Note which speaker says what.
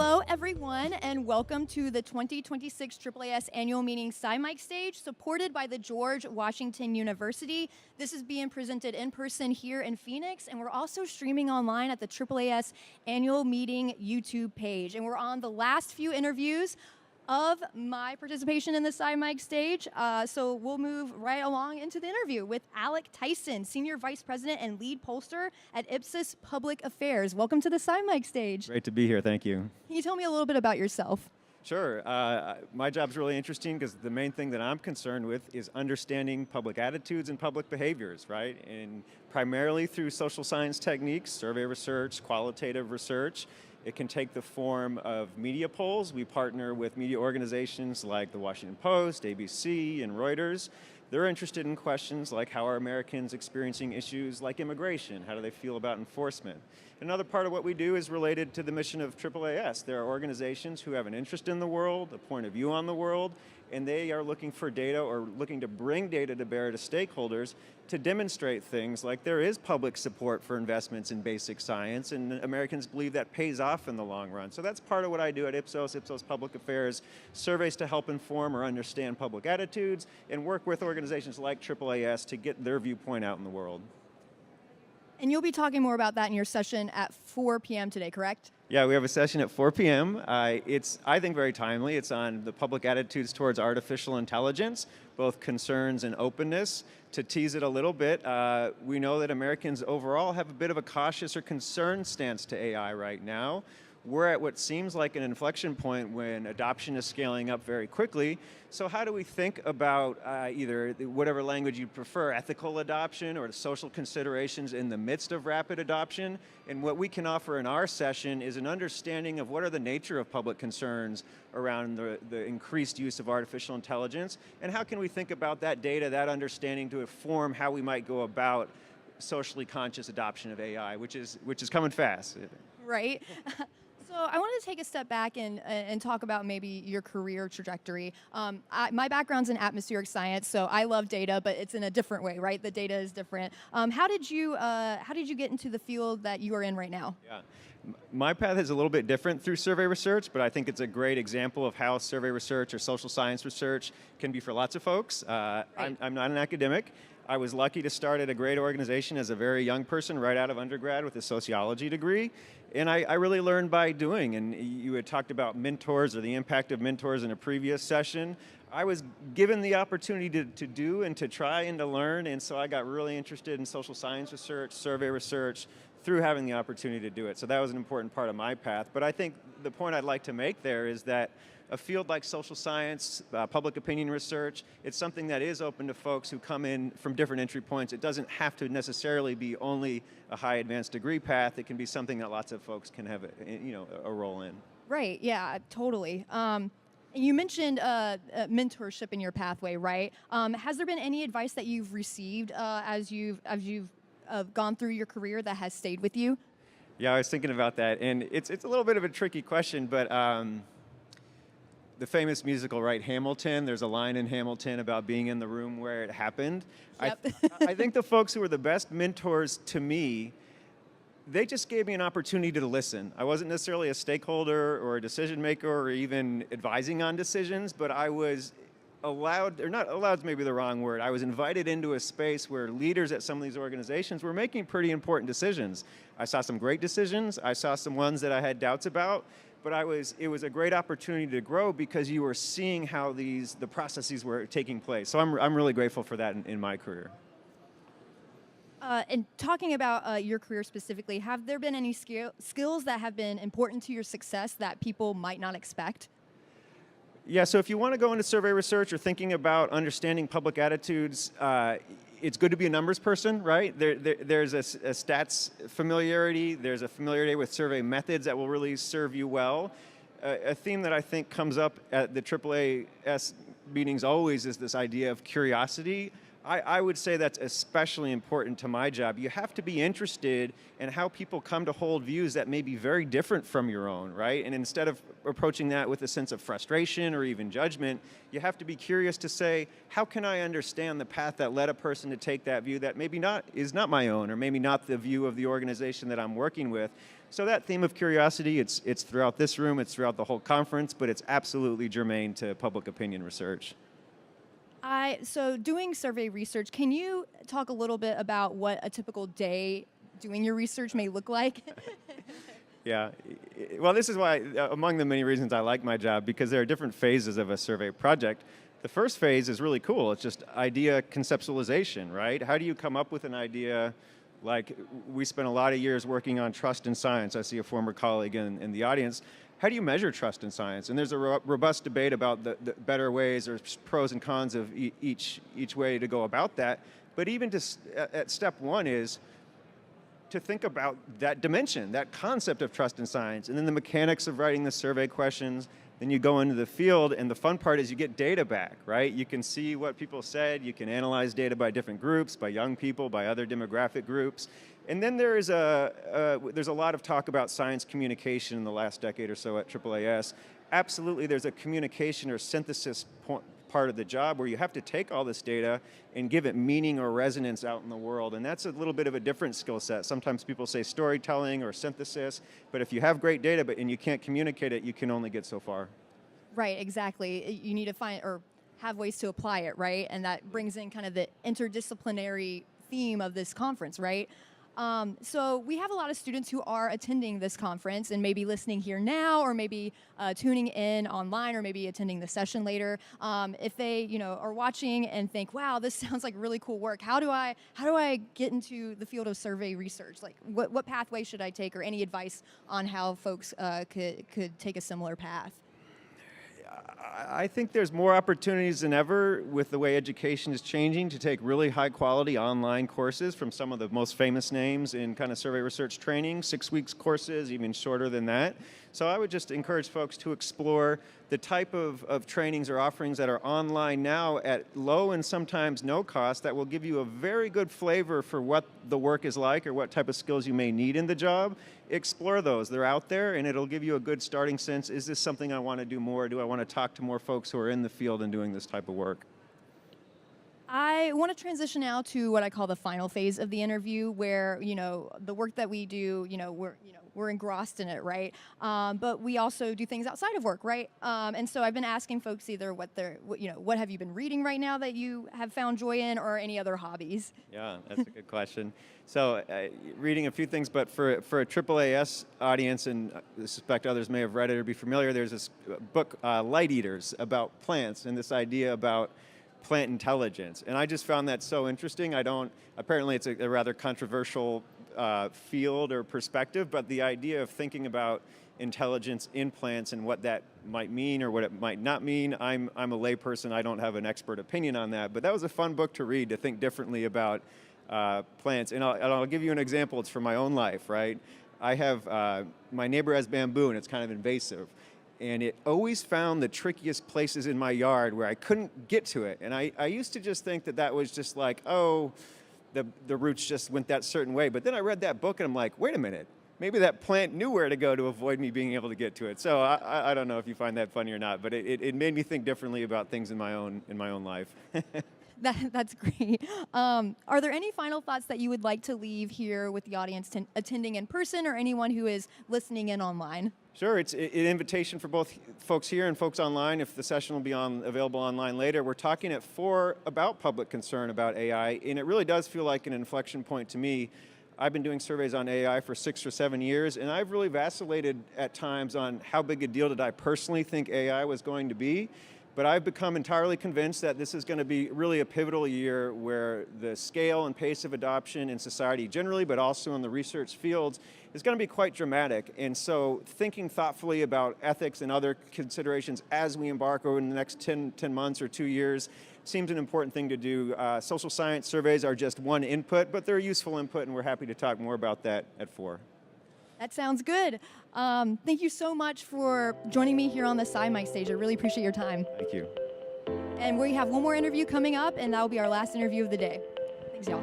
Speaker 1: Hello, everyone, and welcome to the 2026 AAAS annual meeting SciMic stage, supported by the George Washington University. This is being presented in person here in Phoenix, and we're also streaming online at the AAAS annual meeting YouTube page. And we're on the last few interviews of my participation in the SciMic stage. So we'll move right along into the interview with Alec Tyson, Senior Vice President and Lead Pollster at Ipsos Public Affairs. Welcome to the SciMic stage.
Speaker 2: Great to be here, thank you.
Speaker 1: Can you tell me a little bit about yourself?
Speaker 2: Sure, my job's really interesting because the main thing that I'm concerned with is understanding public attitudes and public behaviors, right? And primarily through social science techniques, survey research, qualitative research. It can take the form of media polls. We partner with media organizations like the Washington Post, ABC, and Reuters. They're interested in questions like how are Americans experiencing issues like immigration? How do they feel about enforcement? Another part of what we do is related to the mission of AAAS. There are organizations who have an interest in the world, a point of view on the world, and they are looking for data or looking to bring data to bear to stakeholders to demonstrate things like there is public support for investments in basic science, and Americans believe that pays off in the long run. So that's part of what I do at Ipsos Public Affairs, surveys to help inform or understand public attitudes, and work with organizations like AAAS to get their viewpoint out in the world.
Speaker 1: And you'll be talking more about that in your session at 4 p.m. today, correct?
Speaker 2: Yeah, we have a session at 4 p.m. It's, I think, very timely. It's on the public attitudes towards artificial intelligence, both concerns and openness. To tease it a little bit, we know that Americans overall have a bit of a cautious or concerned stance to AI right now. We're at what seems like an inflection point when adoption is scaling up very quickly. So how do we think about either whatever language you prefer, ethical adoption or social considerations in the midst of rapid adoption? And what we can offer in our session is an understanding of what are the nature of public concerns around the increased use of artificial intelligence, and how can we think about that data, that understanding to inform how we might go about socially conscious adoption of AI, which is coming fast.
Speaker 1: Right. So I wanted to take a step back and talk about maybe your career trajectory. My background's in atmospheric science, so I love data, but it's in a different way, right? The data is different. How did you get into the field that you are in right now?
Speaker 2: Yeah. My path is a little bit different through survey research, but I think it's a great example of how survey research or social science research can be for lots of folks. Right. I'm not an academic. I was lucky to start at a great organization as a very young person right out of undergrad with a sociology degree. And I really learned by doing. And you had talked about mentors or the impact of mentors in a previous session. I was given the opportunity to do and to try and to learn. And so I got really interested in social science research, survey research, through having the opportunity to do it. So that was an important part of my path. But I think the point I'd like to make there is that a field like social science, public opinion research, it's something that is open to folks who come in from different entry points. It doesn't have to necessarily be only a high advanced degree path. It can be something that lots of folks can have a role in.
Speaker 1: Right, yeah, totally. You mentioned mentorship in your pathway, right? Has there been any advice that you've received as you've gone through your career that has stayed with you?
Speaker 2: Yeah, I was thinking about that, and it's a little bit of a tricky question, but the famous musical, right, Hamilton, there's a line in Hamilton about being in the room where it happened.
Speaker 1: Yep.
Speaker 2: I think the folks who were the best mentors to me, they just gave me an opportunity to listen. I wasn't necessarily a stakeholder or a decision maker or even advising on decisions, but I was allowed, or not allowed is maybe the wrong word, I was invited into a space where leaders at some of these organizations were making pretty important decisions. I saw some great decisions, I saw some ones that I had doubts about, but it was a great opportunity to grow because you were seeing how the processes were taking place. So I'm really grateful for that in my career.
Speaker 1: And talking about your career specifically, have there been any skills that have been important to your success that people might not expect?
Speaker 2: Yeah, so if you want to go into survey research or thinking about understanding public attitudes, it's good to be a numbers person, right? There's a stats familiarity, there's a familiarity with survey methods that will really serve you well. A theme that I think comes up at the AAAS meetings always is this idea of curiosity. I would say that's especially important to my job. You have to be interested in how people come to hold views that may be very different from your own, right? And instead of approaching that with a sense of frustration or even judgment, you have to be curious to say, how can I understand the path that led a person to take that view that maybe is not my own, or maybe not the view of the organization that I'm working with? So that theme of curiosity, it's throughout this room, it's throughout the whole conference, but it's absolutely germane to public opinion research.
Speaker 1: So doing survey research, can you talk a little bit about what a typical day doing your research may look like?
Speaker 2: Yeah, well, this is why, among the many reasons I like my job, because there are different phases of a survey project. The first phase is really cool. It's just idea conceptualization, right? How do you come up with an idea? Like, we spent a lot of years working on trust in science. I see a former colleague in the audience. How do you measure trust in science? And there's a robust debate about the better ways or pros and cons of each way to go about that. But even at step one is to think about that dimension, that concept of trust in science, and then the mechanics of writing the survey questions. Then you go into the field, and the fun part is you get data back, right? You can see what people said, you can analyze data by different groups, by young people, by other demographic groups. And then there's a lot of talk about science communication in the last decade or so at AAAS. Absolutely, there's a communication or synthesis part of the job where you have to take all this data and give it meaning or resonance out in the world, and that's a little bit of a different skill set. Sometimes people say storytelling or synthesis, but if you have great data and you can't communicate it, you can only get so far.
Speaker 1: Right, exactly. You need to find or have ways to apply it, right? And that brings in kind of the interdisciplinary theme of this conference, right? So we have a lot of students who are attending this conference and maybe listening here now, or maybe tuning in online, or maybe attending the session later. If they, are watching and think, "Wow, this sounds like really cool work. How do I get into the field of survey research? Like, what pathway should I take, or any advice on how folks could take a similar path?"
Speaker 2: I think there's more opportunities than ever with the way education is changing to take really high quality online courses from some of the most famous names in kind of survey research training, 6 weeks courses, even shorter than that. So I would just encourage folks to explore the type of trainings or offerings that are online now at low and sometimes no cost that will give you a very good flavor for what the work is like or what type of skills you may need in the job. Explore those. They're out there, and it'll give you a good starting sense. Is this something I want to do more? Do I want to talk to more folks who are in the field and doing this type of work?
Speaker 1: I want to transition now to what I call the final phase of the interview, where the work that we do, we're engrossed in it, right? But we also do things outside of work, right? And so I've been asking folks either what have you been reading right now that you have found joy in, or any other hobbies.
Speaker 2: Yeah, that's a good question. So reading a few things, but for a AAAS audience, and I suspect others may have read it or be familiar, there's this book, Light Eaters, about plants, and this idea about plant intelligence. And I just found that so interesting. Apparently it's a rather controversial field or perspective, but the idea of thinking about intelligence in plants and what that might mean or what it might not mean, I'm a layperson, I don't have an expert opinion on that, but that was a fun book to read, to think differently about plants. And I'll give you an example. It's from my own life, right? I have, my neighbor has bamboo, and it's kind of invasive. And it always found the trickiest places in my yard where I couldn't get to it. And I used to just think that was just like, oh, the roots just went that certain way. But then I read that book, and I'm like, wait a minute. Maybe that plant knew where to go to avoid me being able to get to it. So I don't know if you find that funny or not, but it made me think differently about things in my own life.
Speaker 1: That's great. Are there any final thoughts that you would like to leave here with the audience attending in person, or anyone who is listening in online?
Speaker 2: Sure, it's an invitation for both folks here and folks online. If the session will be available online later, we're talking at 4 about public concern about AI, and it really does feel like an inflection point to me. I've been doing surveys on AI for 6 or 7 years, and I've really vacillated at times on how big a deal did I personally think AI was going to be. But I've become entirely convinced that this is going to be really a pivotal year where the scale and pace of adoption in society generally, but also in the research fields, is going to be quite dramatic. And so thinking thoughtfully about ethics and other considerations as we embark over the next 10 months or 2 years seems an important thing to do. Social science surveys are just one input, but they're a useful input, and we're happy to talk more about that at 4.
Speaker 1: That sounds good. Thank you so much for joining me here on the SciMic stage. I really appreciate your time.
Speaker 2: Thank you.
Speaker 1: And we have one more interview coming up, and that will be our last interview of the day. Thanks, y'all.